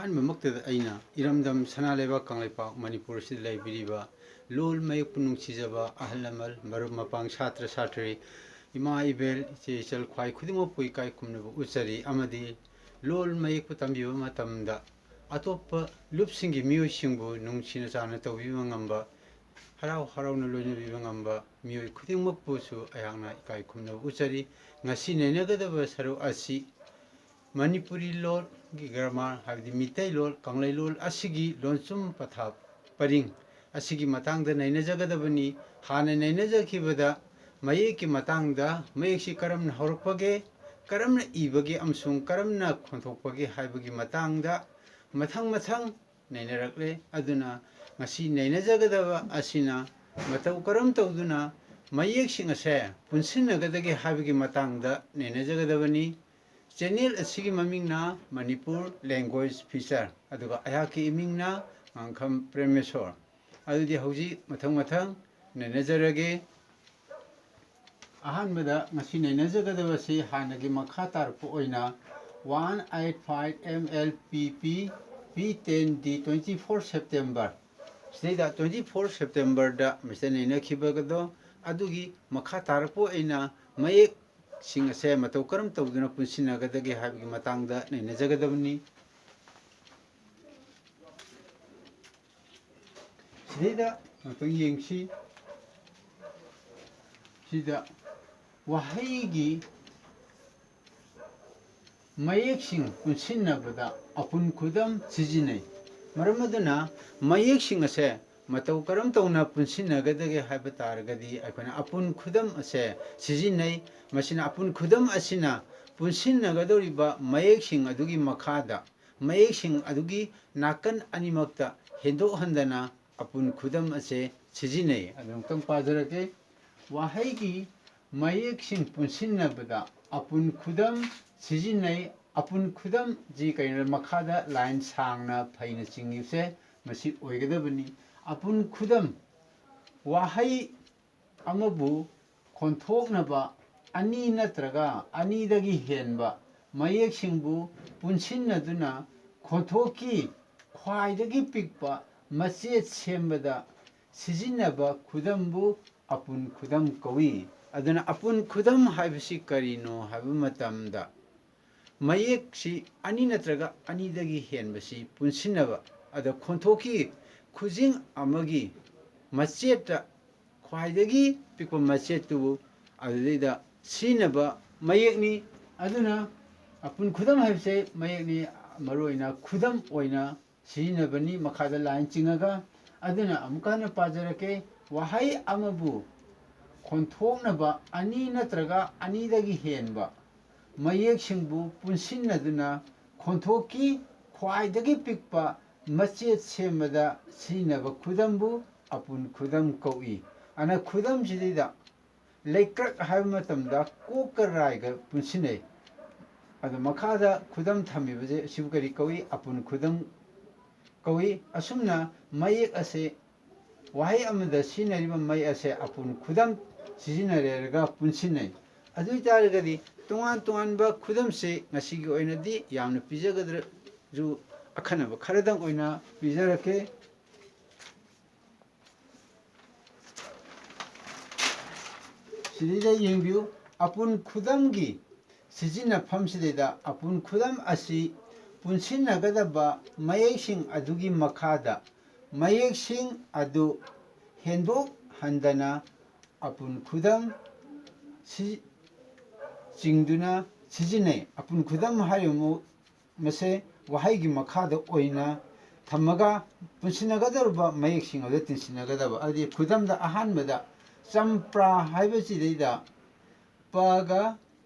ꯑꯍꯥꯟꯕꯃꯛꯇꯗ ꯑꯩꯅ ꯏꯔꯝꯗꯝ ꯁꯅꯥꯂꯩꯕꯥꯛ ꯀꯪꯂꯩꯄꯥꯛ ꯃꯅꯤꯄꯨꯔꯁꯤꯗ ꯂꯩꯕꯤꯔꯤꯕ ꯂꯣꯜ ꯃꯌꯦꯛꯄꯨ ꯅꯨꯡꯁꯤꯖꯕ ꯑꯍꯜ ꯂꯃꯟ ꯃꯔꯨꯞ ꯃꯄꯥꯡ ꯁꯥꯇ꯭ꯔ ꯁꯥꯇ꯭ꯔꯤ ꯏꯃꯥ ꯏꯕꯦꯜ ꯏꯆꯦ ꯏꯆꯜ ꯈ꯭ꯋꯥꯏ ꯈꯨꯗꯤꯡꯃꯛꯄꯨ ꯏꯀꯥꯏ ꯈꯨꯝꯅꯕ ꯎꯠꯆꯔꯤ ꯑꯃꯗꯤ ꯂꯣꯜ ꯃꯌꯦꯛꯄꯨ ꯇꯝꯕꯤꯕ ꯃꯇꯝꯗ ꯑꯇꯣꯞꯄ ꯂꯨꯞꯁꯤꯡꯒꯤ ꯃꯤꯑꯣꯏꯁꯤꯡꯕꯨ ꯅꯨꯡꯁꯤꯅ ꯆꯥꯟꯅ ꯇꯧꯕꯤꯕ ꯉꯝꯕ ꯍꯔꯥꯎ ꯍꯔꯥꯎꯅ ꯂꯣꯏꯅꯕꯤꯕ ꯉꯝꯕ ꯃꯤꯑꯣꯏ ꯈꯨꯗꯤꯡꯃꯛꯄꯨꯁꯨ ꯑꯩꯍꯥꯛꯅ ꯏꯀꯥꯏ ꯈꯨꯝꯅꯕ ꯎꯠꯆꯔꯤ ꯉꯁꯤ ꯅꯩꯅꯒꯗꯕ ꯁꯔꯨꯛ ꯑꯁꯤ ꯃꯅꯤꯄꯨꯔꯤ ꯂꯣꯜꯒꯤ ꯒ꯭ꯔꯥꯃꯥꯔ ꯍꯥꯏꯕꯗꯤ ꯃꯤꯇꯩꯂꯣꯟ ꯀꯪꯂꯩꯂꯣꯟ ꯑꯁꯤꯒꯤ ꯂꯣꯟꯆꯨꯝ ꯄꯊꯥꯞ ꯄꯔꯤꯡ ꯑꯁꯤꯒꯤ ꯃꯇꯥꯡꯗ ꯅꯩꯅꯖꯒꯗꯕꯅꯤ ꯍꯥꯟꯅ ꯅꯩꯅꯖꯈꯤꯕꯗ ꯃꯌꯦꯛꯀꯤ ꯃꯇꯥꯡꯗ ꯃꯌꯦꯛꯁꯤ ꯀꯔꯝꯅ ꯍꯧꯔꯛꯄꯒꯦ ꯀꯔꯝꯅ ꯏꯕꯒꯦ ꯑꯃꯁꯨꯡ ꯀꯔꯝꯅ ꯈꯣꯟꯊꯣꯛꯄꯒꯦ ꯍꯥꯏꯕꯒꯤ ꯃꯇꯥꯡꯗ ꯃꯊꯪ ꯅꯩꯅꯔꯛꯂꯦ ꯑꯗꯨꯅ ꯉꯁꯤ ꯅꯩꯅꯖꯒꯗꯕ ꯑꯁꯤꯅ ꯃꯇꯧ ꯀꯔꯝ ꯇꯧꯗꯨꯅ ꯃꯌꯦꯛꯁꯤꯡ ꯑꯁꯦ ꯄꯨꯟꯁꯤꯟꯅꯒꯗꯒꯦ ꯍꯥꯏꯕꯒꯤ ꯃꯇꯥꯡꯗ ꯅꯩꯅꯖꯒꯗꯕꯅꯤ ꯆꯦꯅꯦꯜ ꯑꯁꯤꯒꯤ ꯃꯃꯤꯡꯅ ꯃꯅꯤꯄꯨꯔ ꯂꯦꯡꯒ꯭ꯋꯦꯖ ꯐꯤꯆꯔ ꯑꯗꯨꯒ ꯑꯩꯍꯥꯛꯀꯤ ꯏꯃꯤꯡꯅ ꯉꯥꯡꯈꯝ ꯄ꯭ꯔꯦꯃꯦꯁꯣꯔ ꯑꯗꯨꯗꯤ ꯍꯧꯖꯤꯛ ꯃꯊꯪ ꯅꯩꯅꯖꯔꯒꯦ ꯑꯍꯥꯟꯕꯗ ꯉꯁꯤ ꯅꯩꯅꯖꯒꯗꯕꯁꯤ ꯍꯥꯟꯅꯒꯤ ꯃꯈꯥ ꯇꯥꯔꯛꯄ ꯑꯣꯏꯅ 185 MLPP P10D 24 ꯁꯦꯞꯇꯦꯝꯕꯔ ꯁꯤꯗꯩꯗ 24 ꯁꯦꯞꯇꯦꯝꯕꯔꯗ ꯃꯁꯤꯗ ꯅꯩꯅꯈꯤꯕꯒꯗꯣ ꯑꯗꯨꯒꯤ ꯃꯈꯥ ꯇꯥꯔꯛꯄ ꯑꯣꯏꯅ ꯃꯌꯦꯛꯁꯤꯡ ꯑꯁꯦ ꯃꯇꯧ ꯀꯔꯝ ꯇꯧꯗꯨꯅ ꯄꯨꯟꯁꯤꯟꯅꯒꯗꯒꯦ ꯍꯥꯏꯕꯒꯤ ꯃꯇꯥꯡꯗ ꯅꯩꯅꯖꯒꯗꯕꯅꯤ ꯁꯤꯗꯩꯗ ꯉꯥꯛꯇꯪ ꯌꯦꯡꯁꯤ ꯁꯤꯗ ꯋꯥꯍꯩꯒꯤ ꯃꯌꯦꯛꯁꯤꯡ ꯄꯨꯟꯁꯤꯟꯅꯕꯗ ꯑꯄꯨꯟ ꯈꯨꯗꯝ ꯁꯤꯖꯤꯟꯅꯩ ꯃꯔꯝ ꯑꯗꯨꯅ ꯃꯌꯦꯛꯁꯤꯡ ꯑꯁꯦ ꯃꯇꯧ ꯀꯔꯝ ꯇꯧꯅ ꯄꯨꯟꯁꯤꯟꯅꯒꯗꯒꯦ ꯍꯥꯏꯕ ꯇꯥꯔꯒꯗꯤ ꯑꯩꯈꯣꯏꯅ ꯑꯄꯨꯟ ꯈꯨꯗꯝ ꯑꯁꯦ ꯁꯤꯖꯤꯟꯅꯩ ꯃꯁꯤꯅ ꯑꯄꯨꯟ ꯈꯨꯗꯝ ꯑꯁꯤꯅ ꯄꯨꯟꯁꯤꯟꯅꯒꯗꯧꯔꯤꯕ ꯃꯌꯦꯛꯁꯤꯡ ꯑꯗꯨꯒꯤ ꯃꯈꯥꯗ ꯃꯌꯦꯛꯁꯤꯡ ꯑꯗꯨꯒꯤ ꯅꯥꯀꯟ ꯑꯅꯤꯃꯛꯇ ꯍꯦꯟꯗꯣꯛꯍꯟꯗꯅ ꯑꯄꯨꯟ ꯈꯨꯗꯝ ꯑꯁꯦ ꯁꯤꯖꯤꯟꯅꯩ ꯑꯗꯨ ꯑꯃꯨꯛꯇꯪ ꯄꯥꯖꯔꯛꯀꯦ ꯋꯥꯍꯩꯒꯤ ꯃꯌꯦꯛꯁꯤꯡ ꯄꯨꯟꯁꯤꯟꯅꯕꯗ ꯑꯄꯨꯟ ꯈꯨꯗꯝ ꯁꯤꯖꯤꯟꯅꯩ ꯑꯄꯨꯟ ꯈꯨꯗꯝꯁꯤ ꯀꯩꯅꯣ ꯃꯈꯥꯗ ꯂꯥꯏꯟ ꯁꯥꯡꯅ ꯐꯩꯅ ꯆꯤꯡꯉꯤꯕꯁꯦ ꯃꯁꯤ ꯑꯣꯏꯒꯗꯕꯅꯤ ꯑꯄꯨꯟ ꯈꯨꯗꯝ ꯋꯥꯍꯩ ꯑꯃꯕꯨ ꯈꯣꯟꯊꯣꯛꯅꯕ ꯑꯅꯤ ꯅꯠꯇ꯭ꯔꯒ ꯑꯅꯤꯗꯒꯤ ꯍꯦꯟꯕ ꯃꯌꯦꯛꯁꯤꯡꯕꯨ ꯄꯨꯟꯁꯤꯟꯅꯗꯨꯅ ꯈꯣꯟꯊꯣꯛꯀꯤ ꯈ꯭ꯋꯥꯏꯗꯒꯤ ꯄꯤꯛꯄ ꯃꯆꯦꯠ ꯁꯦꯝꯕꯗ ꯁꯤꯖꯤꯟꯅꯕ ꯈꯨꯗꯝꯕꯨ ꯑꯄꯨꯟ ꯈꯨꯗꯝ ꯀꯧꯏ ꯑꯗꯨꯅ ꯑꯄꯨꯟ ꯈꯨꯗꯝ ꯍꯥꯏꯕꯁꯤ ꯀꯔꯤꯅꯣ ꯍꯥꯏꯕ ꯃꯇꯝꯗ ꯃꯌꯦꯛꯁꯤ ꯑꯅꯤ ꯅꯠꯇ꯭ꯔꯒ ꯑꯅꯤꯗꯒꯤ ꯍꯦꯟꯕꯁꯤ ꯄꯨꯟꯁꯤꯟꯅꯕ ꯑꯗ ꯈꯣꯟꯊꯣꯛꯀꯤ ꯈꯨꯖꯤꯡ ꯑꯃꯒꯤ ꯃꯆꯦꯠꯇ ꯈ꯭ꯋꯥꯏꯗꯒꯤ ꯄꯤꯛꯄ ꯃꯆꯦꯠꯇꯨꯕꯨ ꯑꯗꯨꯗꯩꯗ ꯁꯤꯖꯤꯟꯅꯕ ꯃꯌꯦꯛꯅꯤ ꯑꯗꯨꯅ ꯑꯄꯨꯟ ꯈꯨꯗꯝ ꯍꯥꯏꯕꯁꯦ ꯃꯌꯦꯛꯅꯤ ꯃꯔꯨꯑꯣꯏꯅ ꯈꯨꯗꯝ ꯑꯣꯏꯅ ꯁꯤꯖꯤꯟꯅꯕꯅꯤ ꯃꯈꯥꯗ ꯂꯥꯏꯟ ꯆꯤꯡꯉꯒ ꯑꯗꯨꯅ ꯑꯃꯨꯛꯀ ꯍꯟꯅ ꯄꯥꯖꯔꯛꯀꯦ ꯋꯥꯍꯩ ꯑꯃꯕꯨ ꯈꯣꯟꯊꯣꯛꯅꯕ ꯑꯅꯤ ꯅꯠꯇ꯭ꯔꯒ ꯑꯅꯤꯗꯒꯤ ꯍꯦꯟꯕ ꯃꯌꯦꯛꯁꯤꯡꯕꯨ ꯄꯨꯟꯁꯤꯟꯅꯗꯨꯅ ꯈꯣꯟꯊꯣꯛꯀꯤ ꯈ꯭ꯋꯥꯏꯗꯒꯤ ꯄꯤꯛꯄ ꯃꯆꯦꯠ ꯁꯦꯝꯕꯗ ꯁꯤꯖꯤꯟꯅꯕ ꯈꯨꯗꯝꯕꯨ ꯑꯄꯨꯟ ꯈꯨꯗꯝ ꯀꯧꯏ ꯑꯗꯨꯅ ꯈꯨꯗꯝꯁꯤꯗꯩꯗ ꯂꯩꯀ꯭ꯔꯛ ꯍꯥꯏꯕ ꯃꯇꯝꯗ ꯀꯣꯛꯀ ꯔꯥꯏꯒ ꯄꯨꯟꯁꯤꯟꯅꯩ ꯑꯗꯣ ꯃꯈꯥꯗ ꯈꯨꯗꯝ ꯊꯝꯃꯤꯕꯁꯦ ꯑꯁꯤꯕꯨ ꯀꯔꯤ ꯀꯧꯏ ꯑꯄꯨꯟ ꯈꯨꯗꯝ ꯀꯧꯏ ꯑꯁꯨꯝꯅ ꯃꯌꯦꯛ ꯑꯁꯦ ꯋꯥꯍꯩ ꯑꯃꯗ ꯁꯤꯖꯤꯟꯅꯔꯤꯕ ꯃꯌꯦꯛ ꯑꯁꯦ ꯑꯄꯨꯟ ꯈꯨꯗꯝ ꯁꯤꯖꯤꯟꯅꯔꯒ ꯄꯨꯟꯁꯤꯟꯅꯩ ꯑꯗꯨ ꯑꯣꯏꯇꯥꯔꯒꯗꯤ ꯇꯣꯉꯥꯟ ꯇꯣꯉꯥꯟꯕ ꯈꯨꯗꯝꯁꯦ ꯉꯁꯤꯒꯤ ꯑꯣꯏꯅꯗꯤ ꯌꯥꯝꯅ ꯄꯤꯖꯒꯗ꯭ꯔꯁꯨ ꯑꯈꯟꯅꯕ ꯈꯔꯗꯪ ꯑꯣꯏꯅ ꯄꯤꯖꯔꯛꯀꯦ ꯁꯤꯗꯩꯗ ꯌꯦꯡꯕꯤꯌꯨ ꯑꯄꯨꯟ ꯈꯨꯗꯝꯒꯤ ꯁꯤꯖꯤꯟꯅꯐꯝꯁꯤꯗꯩꯗ ꯑꯄꯨꯟ ꯈꯨꯗꯝ ꯑꯁꯤ ꯄꯨꯟꯁꯤꯟꯅꯒꯗꯕ ꯃꯌꯦꯛꯁꯤꯡ ꯑꯗꯨꯒꯤ ꯃꯈꯥꯗ ꯃꯌꯦꯛꯁꯤꯡ ꯑꯗꯨ ꯍꯦꯟꯗꯣꯛꯍꯟꯗꯅ ꯑꯄꯨꯟ ꯈꯨꯗꯝ ꯆꯤꯡꯗꯨꯅ ꯁꯤꯖꯤꯟꯅꯩ ꯑꯄꯨꯟ ꯈꯨꯗꯝ ꯍꯥꯏꯔꯤꯕ ꯃꯁꯦ ꯋꯥꯍꯩꯒꯤ ꯃꯈꯥꯗ ꯑꯣꯏꯅ ꯊꯝꯃꯒ ꯄꯨꯟꯁꯤꯟꯅꯒꯗꯧꯔꯤꯕ ꯃꯌꯦꯛꯁꯤꯡ ꯑꯗꯨ ꯇꯤꯟꯁꯤꯟꯅꯒꯗꯕ ꯑꯗꯨꯗꯤ ꯈꯨꯗꯝꯗ ꯑꯍꯥꯟꯕꯗ ꯆꯝꯄ꯭ꯔꯥ ꯍꯥꯏꯕꯁꯤꯗꯩꯗ ꯄꯒ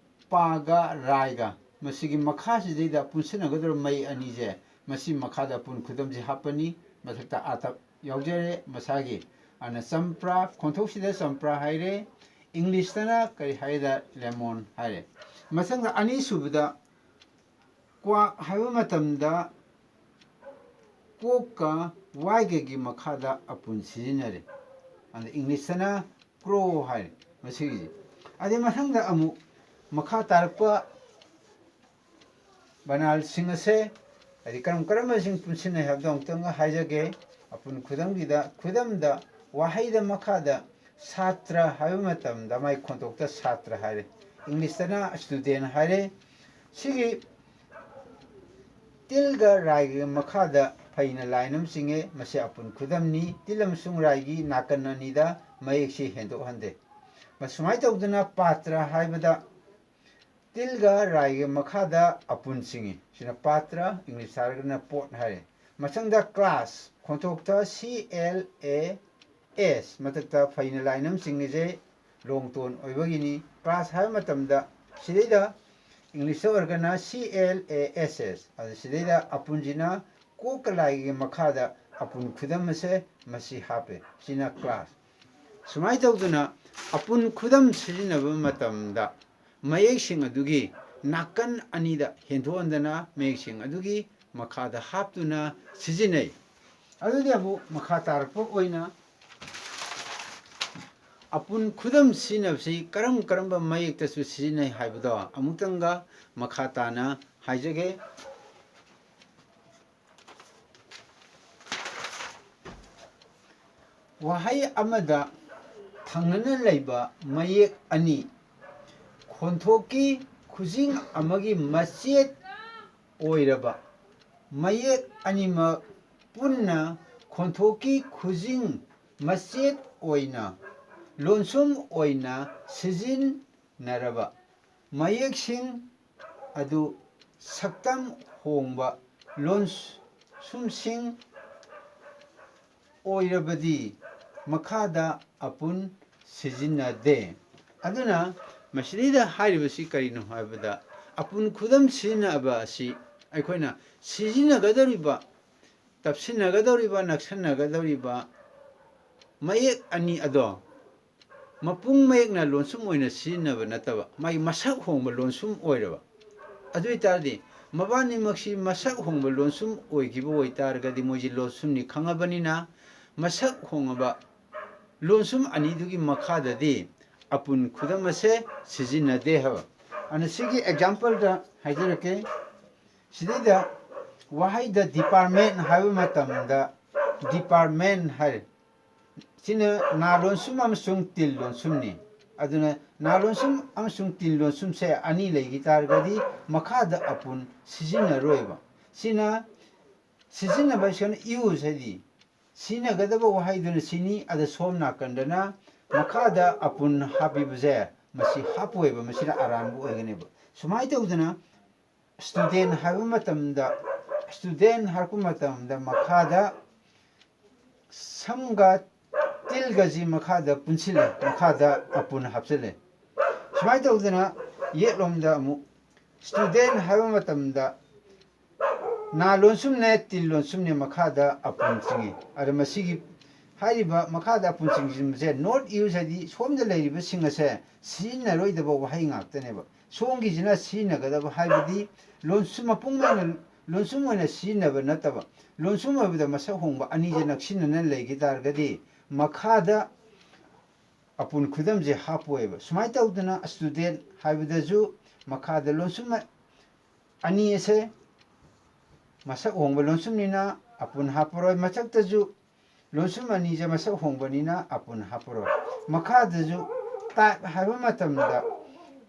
ꯄꯥꯒ ꯔꯥꯏꯒ ꯃꯁꯤꯒꯤ ꯃꯈꯥꯁꯤꯗꯩꯗ ꯄꯨꯟꯁꯤꯟꯅꯒꯗꯧꯔꯤꯕ ꯃꯌꯦꯛ ꯑꯅꯤꯁꯦ ꯃꯁꯤ ꯃꯈꯥꯗ ꯑꯄꯨꯟ ꯈꯨꯗꯝꯁꯤ ꯍꯥꯞꯄꯅꯤ ꯃꯊꯛꯇ ꯑꯥꯇꯞ ꯌꯥꯎꯖꯔꯦ ꯃꯁꯥꯒꯤ ꯑꯗꯨꯅ ꯆꯝꯄ꯭ꯔꯥ ꯈꯣꯟꯊꯣꯛꯁꯤꯗ ꯆꯝꯄ꯭ꯔꯥ ꯍꯥꯏꯔꯦ ꯏꯪꯂꯤꯁꯇꯅ ꯀꯔꯤ ꯍꯥꯏꯔꯦꯗ ꯂꯦꯃꯣꯟ ꯍꯥꯏꯔꯦ ꯃꯊꯪꯗ ꯑꯅꯤꯁꯨꯕꯗ ꯀ꯭ꯋꯥꯛ ꯍꯥꯏꯕ ꯃꯇꯝꯗ ꯀꯣꯛꯀ ꯋꯥꯏꯒꯒꯤ ꯃꯈꯥꯗ ꯑꯄꯨꯟ ꯁꯤꯖꯤꯟꯅꯔꯦ ꯑꯗ ꯏꯪꯂꯤꯁꯇꯅ ꯀ꯭ꯔꯣ ꯍꯥꯏꯔꯦ ꯃꯁꯤꯒꯤꯁꯦ ꯑꯗꯩ ꯃꯊꯪꯗ ꯑꯃꯨꯛ ꯃꯈꯥ ꯇꯥꯔꯛꯄ ꯕꯅꯥꯜꯁꯤꯡ ꯑꯁꯦ ꯍꯥꯏꯗꯤ ꯀꯔꯝꯕꯁꯤꯡ ꯄꯨꯟꯁꯤꯟꯅꯩ ꯍꯥꯏꯕꯗꯣ ꯑꯃꯨꯛꯇꯪ ꯍꯥꯏꯖꯒꯦ ꯑꯄꯨꯟ ꯈꯨꯗꯝꯗ ꯋꯥꯍꯩꯗ ꯃꯈꯥꯗ ꯁꯥꯇ꯭ꯔ ꯍꯥꯏꯕ ꯃꯇꯝꯗ ꯃꯥꯏ ꯈꯣꯟꯊꯣꯛꯇ ꯁꯥꯇ꯭ꯔ ꯍꯥꯏꯔꯦ ꯏꯪꯂꯤꯁꯇꯅ ꯁ꯭ꯇꯨꯗꯦꯟ ꯍꯥꯏꯔꯦ ꯁꯤꯒꯤ ꯇꯤꯜꯒ ꯔꯥꯏꯒ ꯃꯈꯥꯗ ꯐꯩꯅ ꯂꯥꯏꯟ ꯑꯃ ꯆꯤꯡꯉꯦ ꯃꯁꯤ ꯑꯄꯨꯟ ꯈꯨꯗꯝꯅꯤ ꯇꯤꯜ ꯑꯃꯁꯨꯡ ꯔꯥꯏꯒꯤ ꯅꯥꯀꯟ ꯑꯅꯤꯗ ꯃꯌꯦꯛꯁꯤ ꯍꯦꯟꯗꯣꯛꯍꯟꯗꯦ ꯁꯨꯃꯥꯏꯅ ꯇꯧꯗꯅ ꯄꯥꯇ꯭ꯔ ꯍꯥꯏꯕꯗ ꯇꯤꯜꯒ ꯔꯥꯏꯒ ꯃꯈꯥꯗ ꯑꯄꯨꯟ ꯆꯤꯡꯉꯤ ꯁꯤꯅ ꯄꯥꯇ꯭ꯔ ꯏꯪꯂꯤꯁ ꯍꯥꯏꯔꯒꯅ ꯄꯣꯠ ꯍꯥꯏꯔꯦ ꯃꯊꯪꯗ ꯀ꯭ꯂꯥꯁ ꯈꯣꯟꯊꯣꯛꯇ CLAS ꯃꯊꯛꯇ ꯐꯩꯅ ꯂꯥꯏꯟ ꯑꯃ ꯆꯤꯡꯉꯤꯁꯦ ꯂꯣꯡ ꯇꯣꯟ ꯑꯣꯏꯕꯒꯤꯅꯤ ꯀ꯭ꯂꯥꯁ ꯍꯥꯏꯕ ꯃꯇꯝꯗ ꯁꯤꯗꯩꯗ ꯏꯪꯂꯤꯁꯇ ꯑꯣꯏꯔꯒꯅ CLASS ꯑꯗꯨ ꯁꯤꯗꯩꯗ ꯑꯄꯨꯟꯁꯤꯅ ꯀꯣꯛꯀ ꯂꯥꯏꯒꯤ ꯃꯈꯥꯗ ꯑꯄꯨꯟ ꯈꯨꯗꯝ ꯑꯁꯦ ꯃꯁꯤ ꯍꯥꯞꯄꯦ ꯁꯤꯅ ꯀ꯭ꯂꯥꯁ ꯁꯨꯃꯥꯏꯅ ꯇꯧꯗꯅ ꯑꯄꯨꯟ ꯈꯨꯗꯝ ꯁꯤꯖꯤꯟꯅꯕ ꯃꯇꯝꯗ ꯃꯌꯦꯛꯁꯤꯡ ꯑꯗꯨꯒꯤ ꯅꯥꯀꯟ ꯑꯅꯤꯗ ꯍꯦꯟꯗꯣꯛꯍꯟꯗꯅ ꯃꯌꯦꯛꯁꯤꯡ ꯑꯗꯨꯒꯤ ꯃꯈꯥꯗ ꯍꯥꯞꯇꯨꯅ ꯁꯤꯖꯤꯟꯅꯩ ꯑꯗꯨꯗꯤ ꯑꯃꯨꯛ ꯃꯈꯥ ꯇꯥꯔꯛꯄ ꯑꯣꯏꯅ ꯑꯄꯨꯟ ꯈꯨꯗꯝ ꯁꯤꯖꯤꯟꯅꯕꯁꯤ ꯀꯔꯝꯕ ꯃꯌꯦꯛꯇꯁꯨ ꯁꯤꯖꯤꯟꯅꯩ ꯍꯥꯏꯕꯗꯣ ꯑꯃꯨꯛꯇꯪꯒ ꯃꯈꯥ ꯇꯥꯅ ꯍꯥꯏꯖꯒꯦ ꯋꯥꯍꯩ ꯑꯃꯗ ꯊꯪꯅꯅ ꯂꯩꯕ ꯃꯌꯦꯛ ꯑꯅꯤ ꯈꯣꯟꯊꯣꯛꯀꯤ ꯈꯨꯖꯤꯡ ꯑꯃꯒꯤ ꯃꯆꯦꯠ ꯑꯣꯏꯔꯕ ꯃꯌꯦꯛ ꯑꯅꯤꯃꯛ ꯄꯨꯟꯅ ꯈꯣꯟꯊꯣꯛꯀꯤ ꯈꯨꯖꯤꯡ ꯃꯆꯦꯠ ꯑꯣꯏꯅ ꯂꯣꯟꯁꯨꯝ ꯑꯣꯏꯅ ꯁꯤꯖꯤꯟꯅꯔꯕ ꯃꯌꯦꯛꯁꯤꯡ ꯑꯗꯨ ꯁꯛꯇꯝ ꯍꯣꯡꯕ ꯂꯣꯟꯁꯨꯝꯁꯤꯡ ꯑꯣꯏꯔꯕꯗꯤ ꯃꯈꯥꯗ ꯑꯄꯨꯟ ꯁꯤꯖꯤꯟꯅꯗꯦ ꯑꯗꯨꯅ ꯃꯁꯤꯗꯩꯗ ꯍꯥꯏꯔꯤꯕꯁꯤ ꯀꯔꯤꯅꯣ ꯍꯥꯏꯕꯗ ꯑꯄꯨꯟ ꯈꯨꯗꯝ ꯁꯤꯖꯤꯟꯅꯕ ꯑꯁꯤ ꯑꯩꯈꯣꯏꯅ ꯁꯤꯖꯤꯟꯅꯒꯗꯧꯔꯤꯕ ꯇꯞꯁꯤꯟꯅꯒꯗꯧꯔꯤꯕ ꯅꯛꯁꯟꯅꯒꯗꯧꯔꯤꯕ ꯃꯌꯦꯛ ꯑꯅꯤ ꯑꯗꯣ ꯃꯄꯨꯡ ꯃꯌꯦꯛꯅ ꯂꯣꯟꯁꯨꯝ ꯑꯣꯏꯅ ꯁꯤꯖꯤꯟꯅꯕ ꯅꯠꯇꯕ ꯃꯥꯒꯤ ꯃꯁꯛ ꯍꯣꯡꯕ ꯂꯣꯟꯁꯨꯝ ꯑꯣꯏꯔꯕ ꯑꯗꯨ ꯑꯣꯏꯇꯥꯔꯗꯤ ꯃꯕꯥꯅꯤꯃꯛꯁꯤ ꯃꯁꯛ ꯍꯣꯡꯕ ꯂꯣꯟꯁꯨꯝ ꯑꯣꯏꯈꯤꯕ ꯑꯣꯏꯇꯥꯔꯒꯗꯤ ꯃꯣꯏꯁꯤ ꯂꯣꯟꯁꯨꯝꯅꯤ ꯈꯪꯉꯕꯅꯤ나 ꯃꯁꯛ ꯍꯣꯡꯉꯕ ꯂꯣꯟꯁꯨꯝ ꯑꯅꯤꯗꯨꯒꯤ ꯃꯈꯥꯗꯗꯤ ꯑꯄꯨꯟ ꯈꯨꯗꯝ ꯑꯁꯦ ꯁꯤꯖꯤꯟꯅꯗꯦ ꯍꯥꯏꯕ ꯑꯗꯨꯅ ꯁꯤꯒꯤ ꯑꯦꯛꯖꯥꯝꯄꯜꯗ ꯍꯥꯏꯖꯔꯛꯀꯦ ꯁꯤꯗꯩꯗ ꯋꯥꯍꯩꯗ ꯗꯤꯄꯥꯔꯠꯃꯦꯟ ꯍꯥꯏꯕ ꯃꯇꯝꯗ ꯗꯤꯄꯥꯔꯠꯃꯦꯟ ꯍꯥꯏꯔꯦ ꯁꯤꯅ ꯅꯥ ꯂꯣꯟꯁꯨꯝ ꯑꯃꯁꯨꯡ ꯇꯤꯜ ꯂꯣꯟꯁꯨꯝꯅꯤ ꯑꯗꯨꯅ ꯅꯥ ꯂꯣꯟꯁꯨꯝ ꯑꯃꯁꯨꯡ ꯇꯤꯜ ꯂꯣꯟꯁꯨꯝꯁꯦ ꯑꯅꯤ ꯂꯩꯈꯤ ꯇꯥꯔꯒꯗꯤ ꯃꯈꯥꯗ ꯑꯄꯨꯟ ꯁꯤꯖꯤꯟꯅꯔꯣꯏꯕ ꯁꯤꯅ ꯁꯤꯖꯤꯟꯅꯕ ꯁꯤꯅ ꯌꯨꯁ ꯍꯥꯏꯗꯤ ꯁꯤꯖꯤꯟꯅꯒꯗꯕ ꯋꯥꯍꯩꯗꯨꯅ ꯁꯤꯅꯤ ꯑꯗ ꯁꯣꯝ ꯅꯥꯀꯟꯗꯅ ꯃꯈꯥꯗ ꯑꯄꯨꯟ ꯍꯥꯞꯄꯤꯕꯁꯦ ꯃꯁꯤ ꯍꯥꯞꯄꯣꯏꯕ ꯃꯁꯤꯅ ꯑꯔꯥꯟꯕ ꯑꯣꯏꯒꯅꯦꯕ ꯁꯨꯃꯥꯏꯅ ꯇꯧꯗꯅ ꯁ꯭ꯇꯨꯗꯦꯟ ꯍꯥꯏꯕ ꯃꯇꯝꯗ ꯁ꯭ꯇꯨꯗꯦꯟ ꯍꯥꯏꯔꯛꯄ ꯃꯇꯝꯗ ꯃꯈꯥꯗ ꯁꯝꯒ ꯇꯤꯜꯒꯁꯤ ꯃꯈꯥꯗ ꯄꯨꯟꯁꯤꯜꯂꯦ ꯃꯈꯥꯗ ꯑꯄꯨꯟ ꯍꯥꯞꯆꯤꯜꯂꯦ ꯁꯨꯃꯥꯏꯅ ꯇꯧꯗꯅ ꯌꯦꯠꯂꯣꯝꯗ ꯑꯃꯨꯛ ꯁ꯭ꯇꯨꯗꯦꯟ ꯍꯥꯏꯕ ꯃꯇꯝꯗ ꯅꯥ ꯂꯣꯟꯁꯨꯝꯅꯦ ꯇꯤꯜ ꯂꯣꯟꯁꯨꯝꯅꯦ ꯃꯈꯥꯗ ꯑꯄꯨꯟ ꯆꯤꯡꯏ ꯑꯗ ꯃꯁꯤꯒꯤ ꯍꯥꯏꯔꯤꯕ ꯃꯈꯥꯗ ꯑꯄꯨꯟ ꯆꯤꯡꯁꯤꯟꯕꯁꯦ ꯅꯣꯠ ꯌꯨꯁ ꯍꯥꯏꯗꯤ ꯁꯣꯝꯗ ꯂꯩꯔꯤꯕꯁꯤꯡ ꯑꯁꯦ ꯁꯤꯖꯤꯟꯅꯔꯣꯏꯗꯕ ꯋꯥꯍꯩ ꯉꯥꯛꯇꯅꯦꯕ ꯁꯣꯝꯒꯤꯁꯤꯅ ꯁꯤꯖꯤꯟꯅꯒꯗꯕ ꯍꯥꯏꯕꯗꯤ ꯂꯣꯟꯁꯨꯝ ꯃꯄꯨꯡ ꯑꯣꯏꯅ ꯂꯣꯟꯁꯨꯝ ꯑꯣꯏꯅ ꯁꯤꯖꯤꯟꯅꯕ ꯅꯠꯇꯕ ꯂꯣꯟꯁꯨꯝ ꯑꯣꯏꯕꯗ ꯃꯁꯛ ꯍꯣꯡꯕ ꯑꯅꯤꯁꯦ ꯅꯛꯁꯤꯟꯅꯅ ꯂꯩꯈꯤ ꯇꯥꯔꯒꯗꯤ ꯃꯈꯥꯗ ꯑꯄꯨꯟ ꯈꯨꯗꯝꯁꯦ ꯍꯥꯞꯄꯣꯏꯕ ꯁꯨꯃꯥꯏꯅ ꯇꯧꯗꯅ ꯁ꯭ꯇꯨꯗꯦꯟ ꯍꯥꯏꯕꯗꯁꯨ ꯃꯈꯥꯗ ꯂꯣꯟꯁꯨꯝ ꯑꯅꯤ ꯑꯁꯦ ꯃꯁꯛ ꯍꯣꯡꯕ ꯂꯣꯟꯁꯨꯝꯅꯤꯅ ꯑꯄꯨꯟ ꯍꯥꯞꯄꯔꯣꯏ ꯃꯊꯛꯇꯁꯨ ꯂꯣꯟꯁꯨꯝ ꯑꯅꯤꯁꯦ ꯃꯁꯛ ꯍꯣꯡꯕꯅꯤꯅ ꯑꯄꯨꯟ ꯍꯥꯞꯄꯔꯣꯏ ꯃꯈꯥꯗꯁꯨ ꯇꯥꯏꯞ ꯍꯥꯏꯕ ꯃꯇꯝꯗ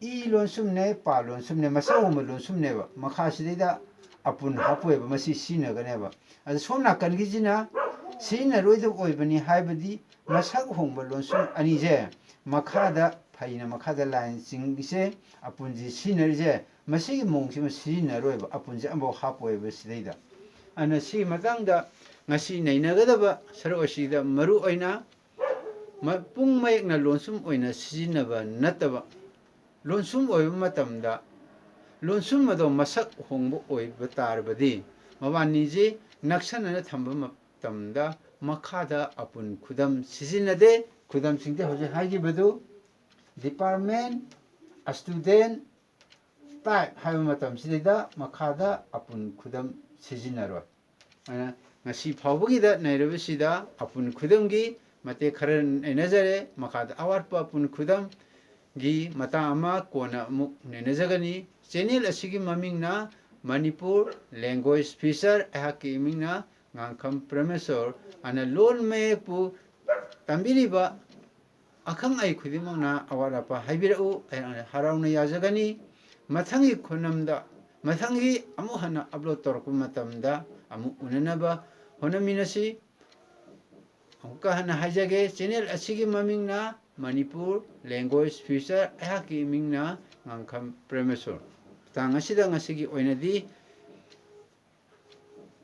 ꯏ ꯂꯣꯟꯁꯨꯝꯅꯦ ꯄꯥ ꯂꯣꯟꯁꯨꯝꯅꯦ ꯃꯁꯛ ꯍꯣꯡꯕ ꯂꯣꯟꯁꯨꯝꯅꯦꯕ ꯃꯈꯥꯁꯤꯗꯩꯗ ꯑꯄꯨꯟ ꯍꯥꯞꯄꯣꯏꯕ ꯃꯁꯤ ꯁꯤꯖꯤꯟꯅꯒꯅꯦꯕ ꯑꯗ ꯁꯣꯝ ꯅꯥꯀꯟꯒꯤꯁꯤꯅ ꯁꯤꯖꯤꯟꯅꯔꯣꯏꯗꯕ ꯑꯣꯏꯕꯅꯤ ꯍꯥꯏꯕꯗꯤ ꯃꯁꯛ ꯍꯣꯡꯕ ꯂꯣꯟꯁꯨꯝ ꯑꯅꯤꯁꯦ ꯃꯈꯥꯗ ꯐꯩꯅ ꯃꯈꯥꯗ ꯂꯥꯏꯟ ꯆꯤꯡꯉꯤꯁꯦ ꯑꯄꯨꯟꯁꯤ ꯁꯤꯖꯤꯟꯅꯔꯤꯁꯦ ꯃꯁꯤꯒꯤ ꯃꯑꯣꯡꯁꯤꯃ ꯁꯤꯖꯤꯟꯅꯔꯣꯏꯕ ꯑꯄꯨꯟꯁꯦ ꯑꯃꯐꯥꯎ ꯍꯥꯞꯄꯣꯏꯕ ꯁꯤꯗꯩꯗ ꯑꯗꯨꯅ ꯁꯤꯒꯤ ꯃꯇꯥꯡꯗ ꯉꯁꯤ ꯅꯩꯅꯒꯗꯕ ꯁꯔꯨꯛ ꯑꯁꯤꯗ ꯃꯔꯨꯑꯣꯏꯅ ꯃꯄꯨꯡ ꯃꯌꯦꯛꯅ ꯂꯣꯟꯁꯨꯝ ꯑꯣꯏꯅ ꯁꯤꯖꯤꯟꯅꯕ ꯅꯠꯇꯕ ꯂꯣꯟꯁꯨꯝ ꯑꯣꯏꯕ ꯃꯇꯝꯗ ꯂꯣꯟꯁꯨꯝ ꯑꯗꯣ ꯃꯁꯛ ꯍꯣꯡꯕ ꯑꯣꯏꯕ ꯇꯥꯔꯕꯗꯤ ꯃꯕꯥꯅꯤꯁꯤ ꯅꯛꯁꯟꯅꯅ ꯊꯝꯕ ꯃꯇꯝꯗ ꯃꯈꯥꯗ ꯑꯄꯨꯟ ꯈꯨꯗꯝ ꯁꯤꯖꯤꯟꯅꯗꯦ ꯈꯨꯗꯝꯁꯤꯡꯗꯤ ꯍꯧꯖꯤꯛ ꯍꯥꯏꯈꯤꯕꯗꯨ ꯗꯤꯄꯥꯔꯠꯃꯦꯟ ꯁ꯭ꯇꯨꯗꯦꯟ ꯇꯥꯏꯞ ꯍꯥꯏꯕ ꯃꯇꯝꯁꯤꯗꯩꯗ ꯃꯈꯥꯗ ꯑꯄꯨꯟ ꯈꯨꯗꯝ ꯁꯤꯖꯤꯟꯅꯔꯣꯏ ꯑꯗꯨꯅ ꯉꯁꯤ ꯐꯥꯎꯕꯒꯤꯗ ꯅꯩꯔꯕꯁꯤꯗ ꯑꯄꯨꯟ ꯈꯨꯗꯝꯒꯤ ꯃꯇꯦꯛ ꯈꯔ ꯅꯩꯅꯖꯔꯦ ꯃꯈꯥꯗ ꯑꯋꯥꯠꯄ ꯑꯄꯨꯟ ꯈꯨꯗꯝꯒꯤ ꯃꯇꯥꯡ ꯑꯃ ꯀꯣꯟꯅ ꯑꯃꯨꯛ ꯅꯩꯅꯖꯒꯅꯤ ꯆꯦꯅꯦꯜ ꯑꯁꯤꯒꯤ ꯃꯃꯤꯡꯅ Manipur language feature ahaki imingna ngangkham Prameswar ana lol mayekpu tambiriba akhang ai khudimangna awara-apa haibirau harauna yajagani mathangi khunamda mathangi amu hana upload torku matamda amu unanaba honaminasi amuka hana hajage channel asigi mamingna Manipur language feature ahaki imingna ngangkham Prameswar tangasida ngasigi oinadi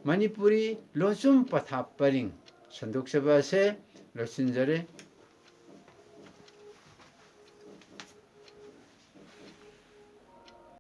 Manipuri lonsum pathaparing sanduk sabase losinjare